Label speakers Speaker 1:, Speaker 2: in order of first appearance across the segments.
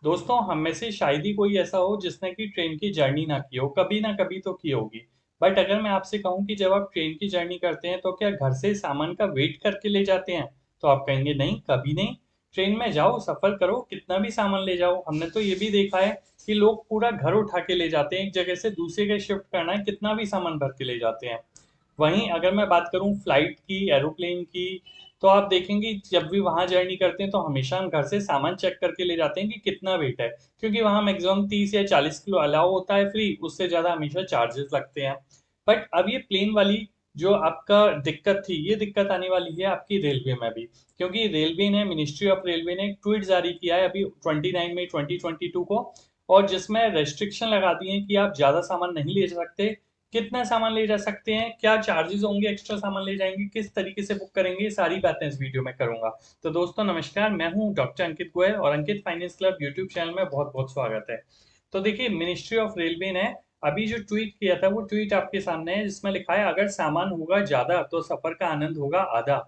Speaker 1: दोस्तों, हम में से शायद ही कोई ऐसा हो जिसने कि ट्रेन की जर्नी ना की हो, कभी ना कभी तो की होगी। बट अगर मैं आपसे कहूँ कि जब आप ट्रेन की जर्नी करते हैं तो क्या घर से सामान का वेट करके ले जाते हैं? तो आप कहेंगे नहीं, कभी नहीं। ट्रेन में जाओ, सफर करो, कितना भी सामान ले जाओ। हमने तो ये भी देखा है कि लोग पूरा घर उठा के ले जाते हैं, एक जगह से दूसरी जगह शिफ्ट करना है, कितना भी सामान भर के ले जाते हैं। वहीं अगर मैं बात करूं फ्लाइट की, एरोप्लेन की, तो आप देखेंगे जब भी वहां जर्नी करते हैं तो हमेशा हम घर से सामान चेक करके ले जाते हैं कि कितना वेट है, क्योंकि वहां मैक्सिमम 30 या 40 किलो अलाउ होता है फ्री, उससे ज्यादा हमेशा चार्जेस लगते हैं। बट अब ये प्लेन वाली जो आपका दिक्कत थी, ये दिक्कत आने वाली है आपकी रेलवे में भी, क्योंकि रेलवे ने, मिनिस्ट्री ऑफ रेलवे ने एक ट्वीट जारी किया है अभी 29 मई 2022 को, और जिसमें रेस्ट्रिक्शन लगा दिए हैं कि आप ज्यादा सामान नहीं ले सकते, कितना सामान ले जा सकते हैं, क्या चार्जेस होंगे, एक्स्ट्रा सामान ले जाएंगे, किस तरीके से बुक करेंगे, ये सारी बातें इस वीडियो में करूंगा। तो दोस्तों नमस्कार, मैं हूं डॉक्टर अंकित गोयल और अंकित फाइनेंस क्लब यूट्यूब चैनल में बहुत बहुत स्वागत है। तो देखिए, मिनिस्ट्री ऑफ रेलवे ने अभी जो ट्वीट किया था वो ट्वीट आपके सामने है, जिसमें लिखा है अगर सामान होगा ज्यादा तो सफर का आनंद होगा आधा।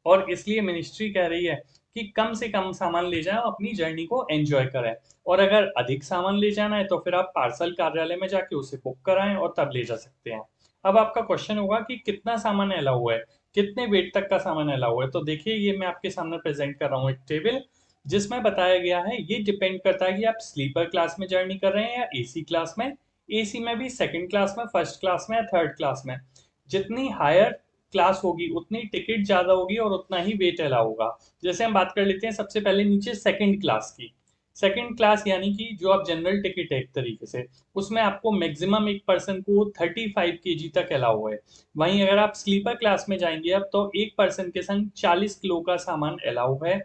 Speaker 1: और इसलिए मिनिस्ट्री कह रही है कि कम से कम सामान ले जाएं, अपनी जर्नी को एंजॉय करें। और अगर अधिक सामान ले जाना है तो फिर आप पार्सल कार्यालय में जाके उसे बुक कराएं और तब ले जा सकते हैं। अब आपका क्वेश्चन होगा कि कितना सामान अलाउ है, कितने वेट तक का सामान अलाउ है। तो देखिए, ये मैं आपके सामने प्रेजेंट कर रहा हूँ एक टेबल, जिसमें बताया गया है, ये डिपेंड करता है कि आप स्लीपर क्लास में जर्नी कर रहे हैं या एसी क्लास में। एसी में भी सेकंड क्लास में, फर्स्ट क्लास में या थर्ड क्लास में। जितनी हायर क्लास होगी उतनी टिकट ज्यादा होगी और उतना ही वेट अलाउ होगा। जैसे हम बात कर लेते हैं सबसे पहले नीचे सेकंड क्लास की। सेकंड क्लास यानी कि जो आप जनरल टिकट है एक तरीके से, उसमें आपको मैक्सिमम एक पर्सन को 35 kg तक अलाउ है। वहीं अगर आप स्लीपर क्लास में जाएंगे अब, तो एक पर्सन के संग 40 किलो का सामान अलाउ है।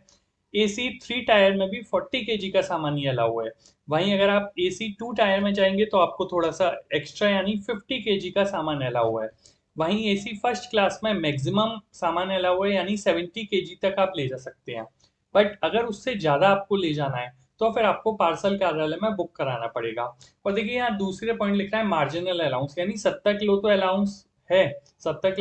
Speaker 1: एसी 3 टायर में भी 40 kg का सामान ही अलाउ है। वहीं अगर आप AC 2 टायर में जाएंगे तो आपको थोड़ा सा एक्स्ट्रा यानी 50 kg का सामान अलाउ है। वहीं एसी फर्स्ट क्लास में मैक्सिमम सामान अलाउ है, यानी 70 kg तक आप ले जा सकते हैं। बट अगर उससे ज्यादा आपको ले जाना है तो फिर आपको पार्सल कार्यालय में बुक कराना पड़ेगा। और देखिए, यहाँ दूसरे पॉइंट लिखा है मार्जिनल अलाउंस, यानी 70 किलो तो अलाउंस है, 70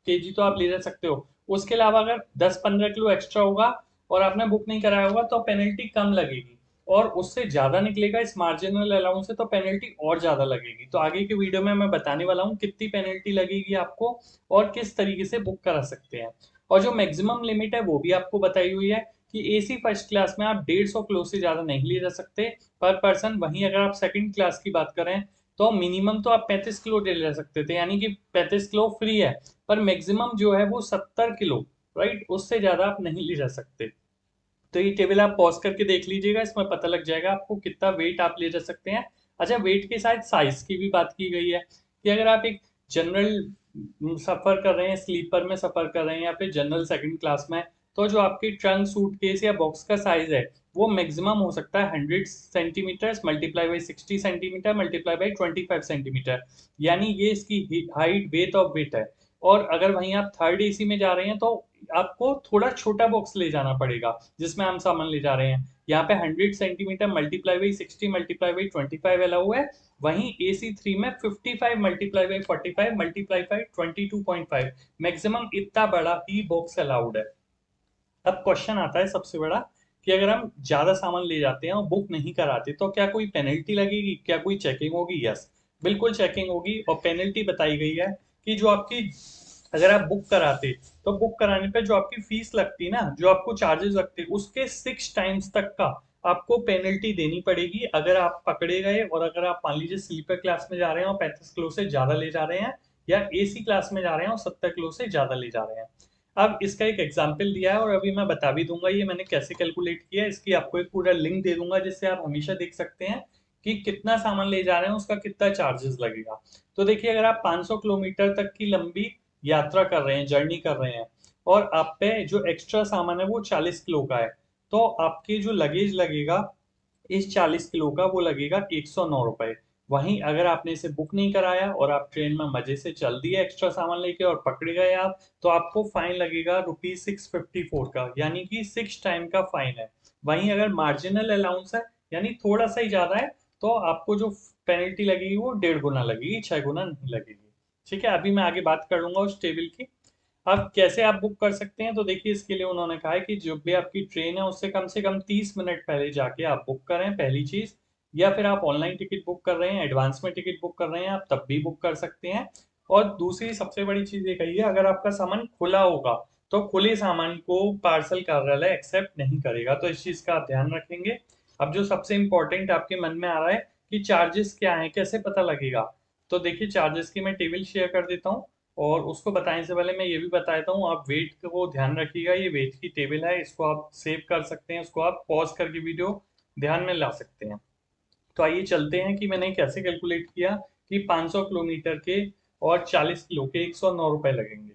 Speaker 1: kg तो आप ले जा सकते हो। उसके अलावा अगर 10-15 किलो एक्स्ट्रा होगा और आपने बुक नहीं कराया होगा तो पेनल्टी कम लगेगी। और उससे ज्यादा निकलेगा इस मार्जिनल अलाउंस से तो पेनल्टी और ज्यादा लगेगी। तो आगे की वीडियो में मैं बताने वाला हूँ कितनी पेनल्टी लगेगी आपको और किस तरीके से बुक करा सकते हैं। और जो मैक्सिमम लिमिट है वो भी आपको बताई हुई है कि एसी फर्स्ट क्लास में आप 150 किलो से ज्यादा नहीं ले जा सकते पर पर्सन। वहीं अगर आप सेकंड क्लास की बात करें तो मिनिमम तो आप 35 किलो ले जा सकते थे, यानी कि 35 किलो फ्री है। पर मैक्सिमम जो है वो 70 किलो, राइट, उससे ज्यादा आप नहीं ले जा सकते। तो ये टेबल आप पॉज करके देख लीजिएगा, इसमें पता लग जाएगा आपको कितना वेट आप ले जा सकते हैं। अच्छा, वेट के साथ साइज की भी बात की गई है कि अगर आप एक जनरल सफर कर रहे हैं, स्लीपर में सफर कर रहे हैं या फिर जनरल सेकंड क्लास में, तो जो आपकी ट्रंक, सूटकेस या बॉक्स का साइज है वो मैक्सिमम हो सकता है 100 centimetre multiply by 60 centimetre multiply by 25 centimetre, यानी ये इसकी हाइट वेट ऑफ वेट है। और अगर वहीं आप थर्ड एसी में जा रहे हैं तो आपको थोड़ा छोटा बॉक्स ले जाना पड़ेगा जिसमें हम सामान ले जा रहे हैं। यहाँ पे 100 centimetre multiply by 60 multiply by 25 allow है। वहीं AC 3 में 55 multiply by 45 multiply by 22.5, maximum इतना बड़ा ही बॉक्स अलाउड है। अब क्वेश्चन आता है सबसे बड़ा कि अगर हम ज्यादा सामान ले जाते हैं और बुक नहीं कराते तो क्या कोई पेनल्टी लगेगी, क्या कोई चेकिंग होगी? यस, बिल्कुल चेकिंग होगी। और पेनल्टी बताई गई है कि जो आपकी, अगर आप बुक कराते तो बुक कराने पे जो आपकी फीस लगती ना, जो आपको चार्जेस लगते, उसके 6 टाइम्स तक का आपको पेनल्टी देनी पड़ेगी अगर आप पकड़े गए। और अगर आप मान लीजिए स्लीपर क्लास में जा रहे हैं और 35 किलो से ज्यादा ले जा रहे हैं, या एसी क्लास में जा रहे हैं और 70 किलो से ज्यादा ले जा रहे हैं। अब इसका एक एग्जाम्पल दिया है और अभी मैं बता भी दूंगा ये मैंने कैसे कैलकुलेट किया है, इसकी आपको एक पूरा लिंक दे दूंगा जिससे आप हमेशा देख सकते हैं कि कितना सामान ले जा रहे हैं, उसका कितना चार्जेस लगेगा। तो देखिए, अगर आप 500 किलोमीटर तक की लंबी यात्रा कर रहे हैं, जर्नी कर रहे हैं, और आप पे जो एक्स्ट्रा सामान है वो 40 किलो का है, तो आपके जो लगेज लगेगा इस 40 किलो का, वो लगेगा 109 रुपए। वहीं अगर आपने इसे बुक नहीं कराया और आप ट्रेन में मजे से चल दिए एक्स्ट्रा सामान लेके और पकड़े गए आप, तो आपको फाइन लगेगा ₹654 का, यानी कि 6 टाइम का फाइन है। वहीं अगर मार्जिनल अलाउंस है, यानी थोड़ा सा ही ज्यादा है, तो आपको जो पेनल्टी लगेगी वो 1.5 गुना लगेगी, 6 गुना नहीं लगेगी। ठीक है, अभी मैं आगे बात कर लूंगा उस टेबल की। अब कैसे आप बुक कर सकते हैं, तो देखिए इसके लिए उन्होंने कहा है कि जो भी आपकी ट्रेन है उससे कम से कम 30 मिनट पहले जाके आप बुक करें, पहली चीज। या फिर आप ऑनलाइन टिकट बुक कर रहे हैं, एडवांस में टिकट बुक कर रहे हैं, आप तब भी बुक कर सकते हैं। और दूसरी सबसे बड़ी चीज ये कही है, अगर आपका सामान खुला होगा तो खुले सामान को पार्सल कार्यालय एक्सेप्ट नहीं करेगा, तो इस चीज का आप ध्यान रखेंगे। अब जो सबसे इम्पोर्टेंट आपके मन में आ रहा है कि चार्जेस क्या है, कैसे पता लगेगा, तो देखिए चार्जेस की मैं टेबल शेयर कर देता हूँ। और उसको बताने से पहले मैं ये भी बता देता हूँ, आप वेट को ध्यान रखिएगा, ये वेट की टेबल है, इसको आप सेव कर सकते हैं, उसको आप पॉज करके वीडियो ध्यान में ला सकते हैं। तो आइए चलते हैं कि मैंने कैसे कैलकुलेट किया कि 500 किलोमीटर के और 40 किलो के 109 रुपए लगेंगे।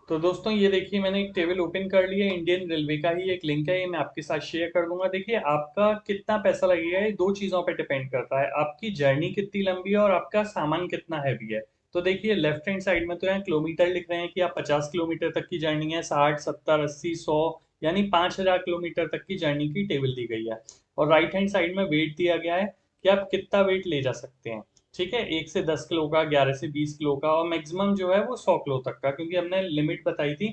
Speaker 1: तो दोस्तों ये देखिए मैंने एक टेबल ओपन कर लिया, इंडियन रेलवे का ही एक लिंक है, ये मैं आपके साथ शेयर कर दूंगा। देखिए आपका कितना पैसा लगेगा ये दो चीजों पे डिपेंड करता है, आपकी जर्नी कितनी लंबी है और आपका सामान कितना हैवी है। तो देखिए लेफ्ट हैंड साइड में तो यहाँ किलोमीटर लिख रहे हैं कि आप 50 किलोमीटर तक की जर्नी है, 60 70 80 100, यानी 5000 किलोमीटर तक की जर्नी की टेबल दी गई है। और राइट हैंड साइड में वेट दिया गया है कि आप कितना वेट ले जा सकते हैं। ठीक है, 1 से 10 किलो का, 11 से 20 किलो का, और मैक्सिमम जो है वो 100 किलो तक का, क्योंकि हमने लिमिट बताई थी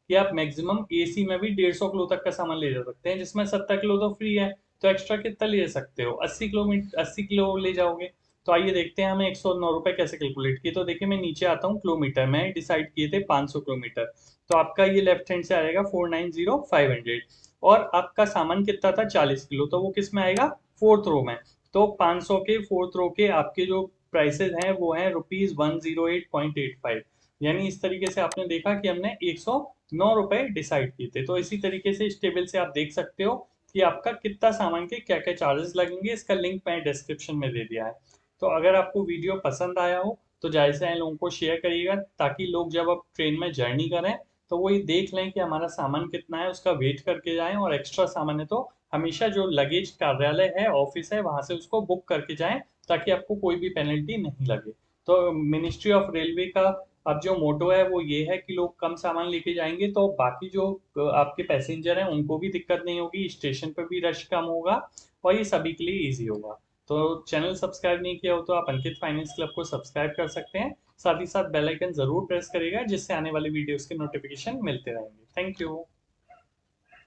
Speaker 1: कि आप मैक्सिमम एसी में भी 150 किलो तक का सामान ले जा सकते हैं, जिसमें 70 किलो तो फ्री है। तो एक्स्ट्रा कितना ले सकते हो, 80 किलोमीटर, 80 किलो ले जाओगे। तो आइए देखते हैं हमें 109 रुपए कैसे कैलकुलेट किए। तो देखिए मैं नीचे आता हूँ, किलोमीटर में डिसाइड किए थे 500 किलोमीटर। तो आपका ये लेफ्ट हैंड से आएगा 490,500। और आपका सामान कितना था, 40 किलो, तो वो किस में आएगा, फोर्थ रो में। तो 500 के फोर्थ रो के आपके जो प्राइसेस हैं वो हैं ₹108.85। यानी इस तरीके से आपने देखा कि हमने 109 रुपए डिसाइड किए थे। तो इसी तरीके से इस टेबल से आप देख सकते हो कि आपका कितना सामान के क्या क्या चार्जेस लगेंगे, इसका लिंक मैं डिस्क्रिप्शन में दे दिया है। तो अगर आपको वीडियो पसंद आया हो तो जाहिर से लोगों को शेयर करिएगा, ताकि लोग जब अब ट्रेन में जर्नी करें तो वो ये देख लें कि हमारा सामान कितना है, उसका वेट करके जाएं। और एक्स्ट्रा सामान है तो हमेशा जो लगेज कार्यालय है, ऑफिस है, वहां से उसको बुक करके जाएं, ताकि आपको कोई भी पेनल्टी नहीं लगे। तो मिनिस्ट्री ऑफ रेलवे का अब जो मोटो है वो ये है कि लोग कम सामान लेके जाएंगे तो बाकी जो आपके पैसेंजर हैं उनको भी दिक्कत नहीं होगी, स्टेशन पर भी रश कम होगा, और ये सभी के लिए इजी होगा। तो चैनल सब्सक्राइब नहीं किया हो तो आप अंकित फाइनेंस क्लब को सब्सक्राइब कर सकते हैं। साथ ही साथ बेल आइकन जरूर प्रेस करिएगा, जिससे आने वाली वीडियोस के नोटिफिकेशन मिलते रहेंगे। Thank you.